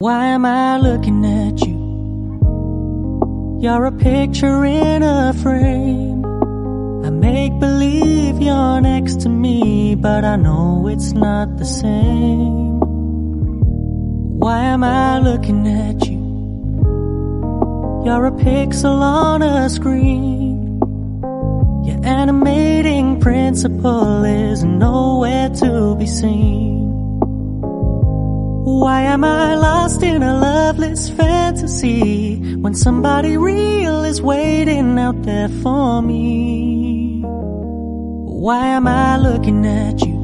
Why am I looking at you? You're a picture in a frame. I make believe you're next to me, but I know it's not the same. Why am I looking at you? You're a pixel on a screen. Your animating principle is nowhere to be seen. Why am I lost in a loveless fantasy when somebody real is waiting out there for me? Why am I looking at you?